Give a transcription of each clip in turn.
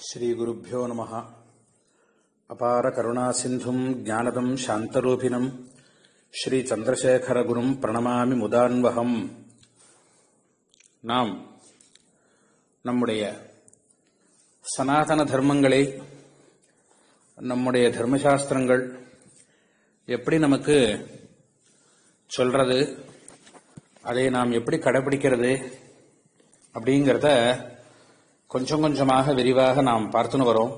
ஸ்ரீகுருப்போ நமः. அபார கருணா சிந்தும் ஞானதம் சாந்தரூபிணம் ஸ்ரீ சந்திரசேகரகுரும் பிரணமாமி முதான்வகம். நாம் நம்முடைய சனாதன தர்மங்களை, நம்முடைய தர்மசாஸ்திரங்கள் எப்படி நமக்கு சொல்றது, அதை நாம் எப்படி கடைபிடிக்கிறது அப்படிங்கிறத கொஞ்சம் கொஞ்சமாக விரிவாக நாம் பார்த்துன்னு வரோம்.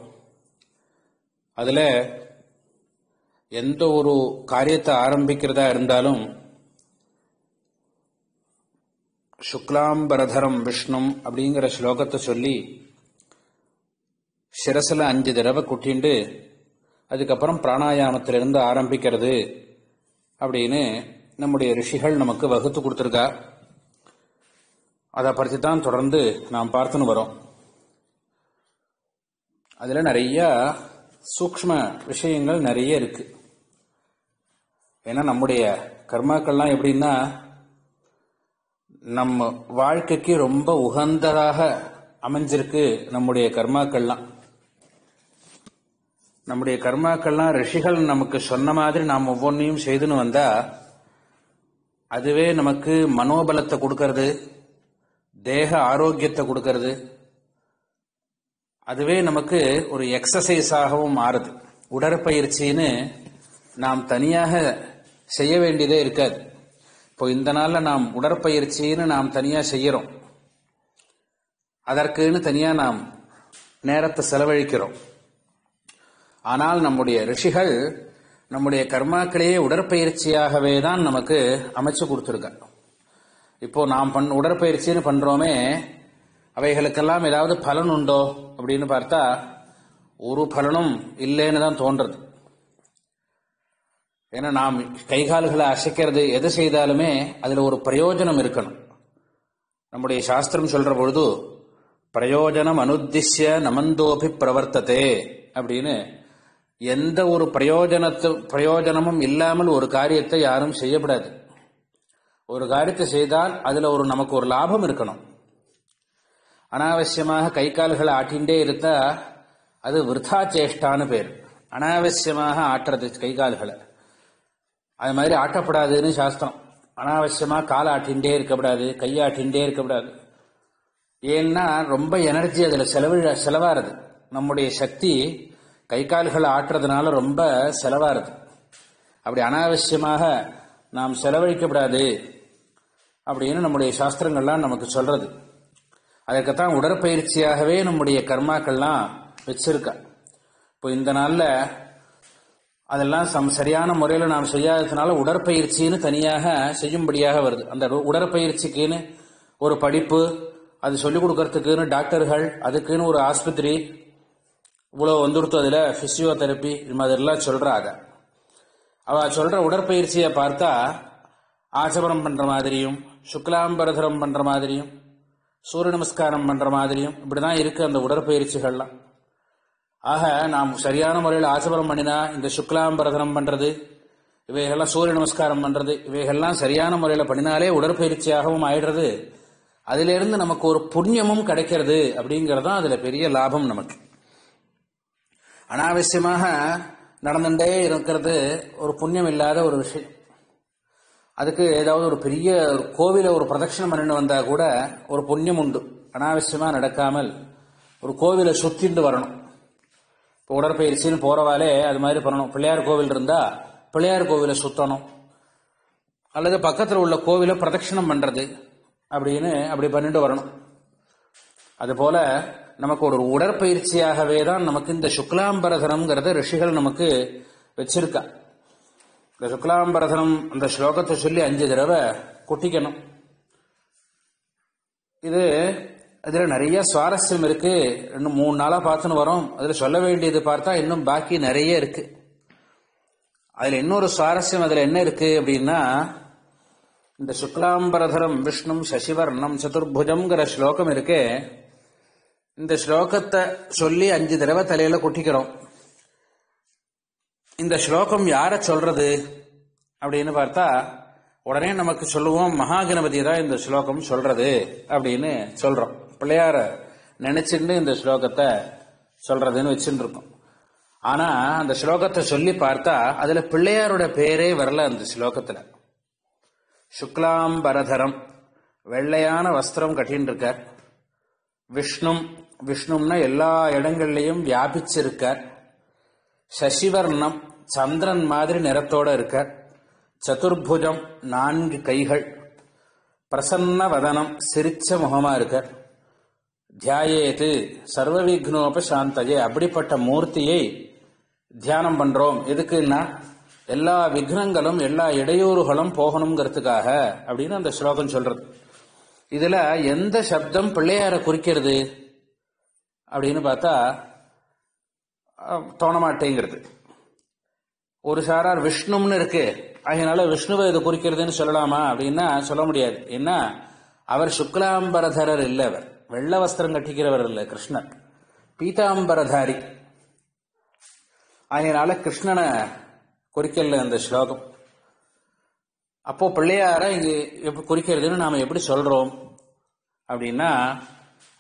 அதில் எந்த ஒரு காரியத்தை ஆரம்பிக்கிறதா இருந்தாலும் சுக்லாம்பரதரம் விஷ்ணும் அப்படிங்கிற ஸ்லோகத்தை சொல்லி சிரசில் 5 தடவை குட்டிண்டு அதுக்கப்புறம் பிராணாயாமத்திலிருந்து ஆரம்பிக்கிறது அப்படின்னு நம்முடைய ரிஷிகள் நமக்கு வகுத்து கொடுத்துருக்கா. அதை பற்றி தான் தொடர்ந்து நாம் பார்த்துன்னு வரோம். அதில் நிறைய சூக்ஷ்ம விஷயங்கள் நிறைய இருக்கு. ஏன்னா நம்முடைய கர்மாக்கள்லாம் எப்படின்னா நம்ம வாழ்க்கைக்கு ரொம்ப உகந்ததாக அமைஞ்சிருக்கு. நம்முடைய கர்மாக்கள்லாம் ரிஷிகள் நமக்கு சொன்ன மாதிரி நாம் ஒவ்வொன்றையும் செய்துன்னு வந்தா அதுவே நமக்கு மனோபலத்தை கொடுக்கறது, தேக ஆரோக்கியத்தை கொடுக்கறது, அதுவே நமக்கு ஒரு எக்ஸசைஸாகவும் மாறுது. உடற்பயிற்சின்னு நாம் தனியாக செய்ய வேண்டியதே இருக்காது. இப்போ இந்த நாளில் நாம் உடற்பயிற்சின்னு நாம் தனியாக செய்யறோம், அதற்குன்னு தனியாக நாம் நேரத்தை செலவழிக்கிறோம். ஆனால் நம்முடைய ரிஷிகள் நம்முடைய கர்மாக்களையே உடற்பயிற்சியாகவே தான் நமக்கு அமைச்சு கொடுத்துருக்காங்க. இப்போ நாம் உடற்பயிற்சின்னு பண்றோமே, அவைகளுக்கெல்லாம் ஏதாவது பலன் உண்டோ அப்படின்னு பார்த்தா ஒரு பலனும் இல்லைன்னு தான் தோன்றது. ஏன்னா நாம் கைகால்களை அசைக்கிறது எது செய்தாலுமே அதில் ஒரு பிரயோஜனம் இருக்கணும். நம்முடைய சாஸ்திரம் சொல்ற பொழுது பிரயோஜனம் அனுத்திஷ்ய நமந்தோபி பிரவர்த்ததே அப்படின்னு, எந்த ஒரு பிரயோஜனமும் இல்லாமல் ஒரு காரியத்தை யாரும் செய்யப்படாது. ஒரு காரியத்தை செய்தால் அதுல நமக்கு ஒரு லாபம் இருக்கணும். அனாவசியமாக கை கால்களை ஆட்டின்ண்டே இருந்தா அது விருத்தா சேஷ்டான்னு பேர். அனாவசியமாக ஆட்டுறது கை கால்களை, அது மாதிரி ஆட்டப்படாதுன்னு சாஸ்திரம். அனாவசியமாக காலை ஆட்டின்ண்டே இருக்கக்கூடாது, கையாட்டின்ண்டே இருக்கக்கூடாது. ஏன்னா ரொம்ப எனர்ஜி அதில் செலவாருது. நம்முடைய சக்தி கை கால்களை ஆட்டுறதுனால ரொம்ப செலவாருது. அப்படி அனாவசியமாக நாம் செலவழிக்கப்படாது அப்படின்னு நம்முடைய சாஸ்திரங்கள்லாம் நமக்கு சொல்றது. அதற்குத்தான் உடற்பயிற்சியாகவே நம்முடைய கர்மாக்கள்லாம் வச்சிருக்கா. இப்போ இந்த நாளில் அதெல்லாம் சரியான முறையில் நாம் செய்யாததுனால உடற்பயிற்சின்னு தனியாக செய்யும்படியாக வருது. அந்த உடற்பயிற்சிக்குன்னு ஒரு படிப்பு, அது சொல்லிக் கொடுக்கறதுக்குன்னு டாக்டர்கள், அதுக்குன்னு ஒரு ஆஸ்பத்திரி இவ்வளோ வந்துடுத்து. அதில் பிசியோதெரப்பி இது மாதிரிலாம் சொல்கிறாங்க. அவள் சொல்கிற உடற்பயிற்சியை பார்த்தா ஆசபரம் பண்ணுற மாதிரியும், சுக்லாம்பரதரம் பண்ணுற மாதிரியும், சூரிய நமஸ்காரம் பண்ற மாதிரியும் இப்படிதான் இருக்கு அந்த உடற்பயிற்சிகள்லாம். ஆக நாம் சரியான முறையில் ஆசபரம் பண்ணினா இந்த சுக்லாம்பரதனம் பண்றது, இவைகள்லாம் சூரிய நமஸ்காரம் பண்றது, இவைகள்லாம் சரியான முறையில் பண்ணினாலே உடற்பயிற்சியாகவும் ஆயிடுறது. அதிலிருந்து நமக்கு ஒரு புண்ணியமும் கிடைக்கிறது. அப்படிங்கறதுதான் அதுல பெரிய லாபம் நமக்கு. அனாவசியமாக நடந்துட்டே இருக்கிறது ஒரு புண்ணியம் இல்லாத ஒரு விஷயம். அதுக்கு ஏதாவது ஒரு பெரிய கோவில ஒரு பிரதட்சணம் பண்ணிட்டு வந்தா கூட ஒரு புண்ணியம் உண்டு. அனாவசியமா நடக்காமல் ஒரு கோவிலை சுத்திட்டு வரணும். இப்போ உடற்பயிற்சின்னு போறவாலே அது மாதிரி பண்ணணும். பிள்ளையார் கோவில் இருந்தா பிள்ளையார் கோவிலை சுத்தணும், அல்லது பக்கத்தில் உள்ள கோவிலை பிரதட்சணம் பண்றது அப்படின்னு அப்படி பண்ணிட்டு வரணும். அதுபோல நமக்கு ஒரு உடற்பயிற்சியாகவே தான் நமக்கு இந்த சுக்லாம்பரதனம்ங்கிறத ரிஷிகள் நமக்கு வச்சிருக்கா. இந்த சுக்லாம்பரதனம் அந்த ஸ்லோகத்தை சொல்லி 5 தடவை கொட்டிக்கணும். இதுல நிறைய சுவாரஸ்யம் இருக்கு. இன்னும் 3 நாளா பார்த்துன்னு வரோம். அதுல சொல்ல வேண்டியது பார்த்தா இன்னும் பாக்கி நிறைய இருக்கு. அதுல இன்னொரு சுவாரஸ்யம் அதுல என்ன இருக்கு அப்படின்னா, இந்த சுக்லாம்பரதரம் விஷ்ணும் சசிவர்ணம் சதுர்புஜம்ங்கிற ஸ்லோகம் இருக்கே, இந்த ஸ்லோகத்தை சொல்லி 5 தடவை தலையில கொட்டிக்கிறோம். இந்த ஸ்லோகம் யார சொல்றது அப்படின்னு பார்த்தா உடனே நமக்கு சொல்லுவோம் மகாகணபதி தான் இந்த ஸ்லோகம் சொல்றது அப்படின்னு சொல்றோம். பிள்ளையார நினைச்சுட்டு இந்த ஸ்லோகத்தை சொல்றதுன்னு வச்சுட்டு இருக்கோம். ஆனா அந்த ஸ்லோகத்தை சொல்லி பார்த்தா அதுல பிள்ளையாரோட பேரே வரல. அந்த ஸ்லோகத்துல சுக்லாம்பரதரம், வெள்ளையான வஸ்திரம் கட்டின்னு இருக்கார். விஷ்ணும்னா எல்லா இடங்கள்லயும் வியாபிச்சிருக்கார். சசிவர்ணம், சந்திரன் மாதிரி நிறத்தோட இருக்கார். சதுர்புஜம், 4 கைகள். பிரசன்ன வதனம், சிரிச்ச முகமா இருக்கார். தியாயேது சர்வ விக்னோபசாந்தயே, அப்படிப்பட்ட மூர்த்தியை தியானம் பண்றோம். எதுக்குன்னா எல்லா விக்னங்களும் எல்லா இடையூறுகளும் போகணுங்கிறதுக்காக அப்படின்னு அந்த ஸ்லோகம் சொல்றது. இதுல எந்த சப்தம் பிள்ளையார குறிக்கிறது அப்படின்னு பார்த்தா தோண மாட்டேங்கிறது. ஒரு சாரார் விஷ்ணும்னு இருக்கு, அதனால விஷ்ணுவை இது குறிக்கிறதுன்னு சொல்லலாமா அப்படின்னா சொல்ல முடியாது. ஏன்னா அவர் சுக்லாம்பரதரர் இல்லை, அவர் வெள்ள வஸ்திரம் கட்டிக்கிறவர் இல்லை, கிருஷ்ணர் பீதாம்பரதாரி. அதனால கிருஷ்ணனை குறிக்கல அந்த ஸ்லோகம். அப்போ பிள்ளையார இங்கு எப்படி குறிக்கிறதுன்னு நாம எப்படி சொல்றோம் அப்படின்னா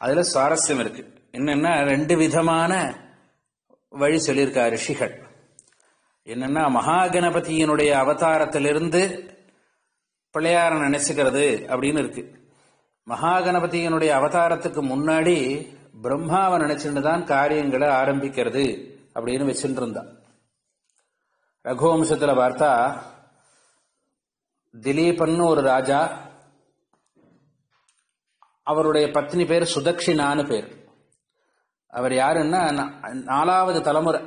அதுல சுவாரஸ்யம் இருக்கு. என்னன்னா 2 விதமான வழி சொல்லியிருக்கார் ரிஷிகள். என்னன்னா மகாகணபதியினுடைய அவதாரத்திலிருந்து பிள்ளையார நினைச்சுக்கிறது அப்படின்னு இருக்கு. மகாகணபதியினுடைய அவதாரத்துக்கு முன்னாடி பிரம்மாவை நினைச்சுட்டு தான் காரியங்களை ஆரம்பிக்கிறது அப்படின்னு வச்சுட்டு இருந்தான். ரகுவம்சத்துல பார்த்தா திலீபன் ஒரு ராஜா, அவருடைய பத்னி பேர் சுதக்ஷினான்னு பேர். அவர் யாருன்னா 4வது தலைமுறை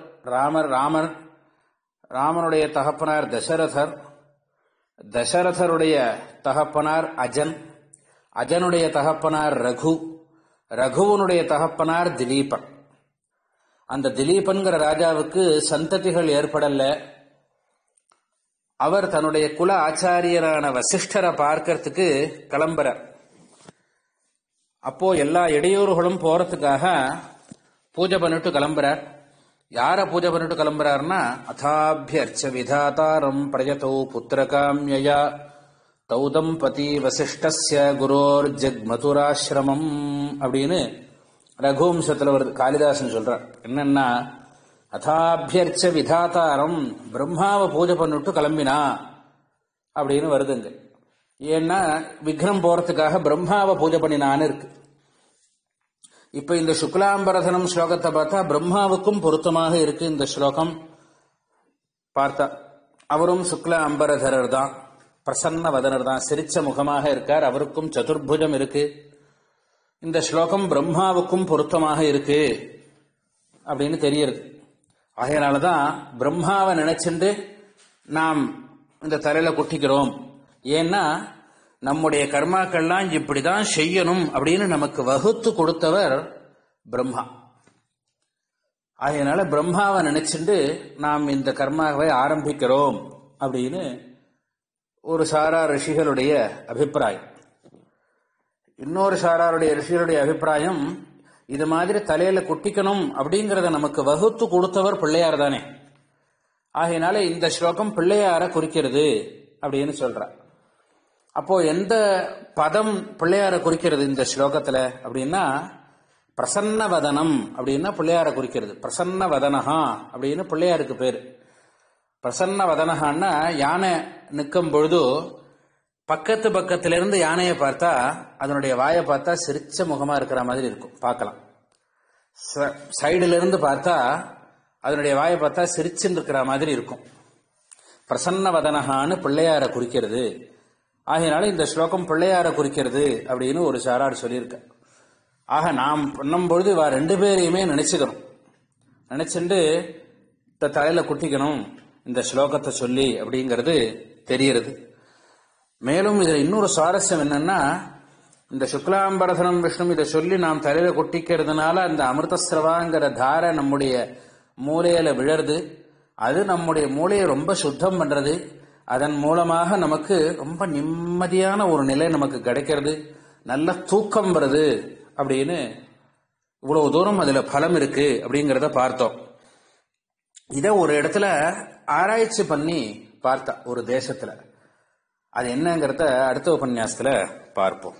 ராமனுடைய தகப்பனார் தசரதர், தசரதருடைய தகப்பனார் அஜனுடைய தகப்பனார் ரகுவனுடைய தகப்பனார் திலீபன். அந்த திலீபன்கிற ராஜாவுக்கு சந்ததிகள் ஏற்படல. அவர் தன்னுடைய குல ஆச்சாரியரான வசிஷ்டரை பார்க்கறதுக்கு கிளம்புறார். அப்போ எல்லா இடையூறுகளும் போறதுக்காக பூஜை பண்ணிட்டு கிளம்புறார். யார பூஜை பண்ணிட்டு கிளம்புறாருன்னா அதாபியர்ச்ச விதாதாரம் பிரஜதோ புத்திரகாமியா தௌதம்பதி வசிஷ்டஸ்ய குரோர் ஜக்மதுராசிரமம் அப்படின்னு ரகுவம்சத்துல வருது. காளிதாசன் சொல்றார் என்னன்னா அதாபியர்ச்ச விதாதாரம், பிரம்மாவை பூஜை பண்ணிட்டு கிளம்பினா அப்படின்னு வருதுங்க. ஏன்னா விக்னம் போறதுக்காக பிரம்மாவை பூஜை பண்ணினான்னு இருக்கு. இப்ப இந்த சுக்லாம்பரதனம் ஸ்லோகத்தை பார்த்தா பிரம்மாவுக்கும் பொருத்தமாக இருக்கு. இந்த ஸ்லோகம் பார்த்தா அவரும் சுக்ல அம்பரதரர் தான், பிரசன்ன வதனர் தான், சிரிச்ச முகமாக இருக்கார். அவருக்கும் சதுர்புஜம் இருக்கு. இந்த ஸ்லோகம் பிரம்மாவுக்கும் பொருத்தமாக இருக்கு அப்படின்னு தெரியுது. அதனாலதான் பிரம்மாவை நினைச்சுண்டு நாம் இந்த தலையில குட்டிக்கிறோம். ஏன்னா நம்முடைய கர்மாக்கள்லாம் இப்படிதான் செய்யணும் அப்படின்னு நமக்கு வகுத்து கொடுத்தவர் பிரம்மா. அதனால பிரம்மாவை நினைச்சுண்டு நாம் இந்த கர்மாவை ஆரம்பிக்கிறோம் அப்படின்னு ஒரு சாரா ரிஷிகளுடைய அபிப்பிராயம். இன்னொரு சாராருடைய ரிஷிகளுடைய அபிப்பிராயம் இது மாதிரி தலையில குட்டிக்கணும் அப்படிங்கறத நமக்கு வகுத்து கொடுத்தவர் பிள்ளையார் தானே. ஆகையினால இந்த ஸ்லோகம் பிள்ளையார குறிக்கிறது அப்படின்னு சொல்றார். அப்போ எந்த பதம் பிள்ளையார குறிக்கிறது இந்த ஸ்லோகத்துல அப்படின்னா பிரசன்ன வதனம் அப்படின்னா பிள்ளையார குறிக்கிறது. பிரசன்ன வதனஹா அப்படின்னு பிள்ளையாருக்கு பேரு. பிரசன்ன வதனஹான்னா யானை நிற்கும் பொழுது பக்கத்திலிருந்து யானையை பார்த்தா அதனுடைய வாயை பார்த்தா சிரிச்ச முகமா இருக்கிற மாதிரி இருக்கும், பார்க்கலாம். சைடுல இருந்து பார்த்தா அதனுடைய வாயை பார்த்தா சிரிச்சுன்னு இருக்கிற மாதிரி இருக்கும். பிரசன்ன வதனஹான்னு பிள்ளையார குறிக்கிறது. ஆகையினால இந்த ஸ்லோகம் பிள்ளையார குறிக்கிறது அப்படின்னு ஒரு சாரார் சொல்லியிருக்க. ஆக நாம் பண்ணும் பொழுது இவ 2 பேரையுமே நினைச்சுக்கணும். நினைச்சுட்டு தலையில குட்டிக்கணும் இந்த ஸ்லோகத்தை சொல்லி அப்படிங்கிறது தெரிகிறது. மேலும் இதில் இன்னொரு சுவாரஸ்யம் என்னன்னா இந்த சுக்லாம்பரதனம் விஷ்ணு இதை சொல்லி நாம் தலையில கொட்டிக்கிறதுனால அந்த அமிர்தஸ்ரவாங்கிற தாரை நம்முடைய மூளையில விழருது. அது நம்முடைய மூளையை ரொம்ப சுத்தம் பண்றது. அதன் மூலமாக நமக்கு ரொம்ப நிம்மதியான ஒரு நிலை நமக்கு கிடைக்கிறது, நல்ல தூக்கம் வருது அப்படின்னு இவ்வளவு தூரம் அதுல பலம் இருக்கு அப்படிங்கிறத பார்த்தோம். இதை ஒரு இடத்துல ஆராய்ச்சி பண்ணி பார்த்தா ஒரு தேசத்துல, அது என்னங்கிறத அடுத்த உபன்யாசத்துல பார்ப்போம்.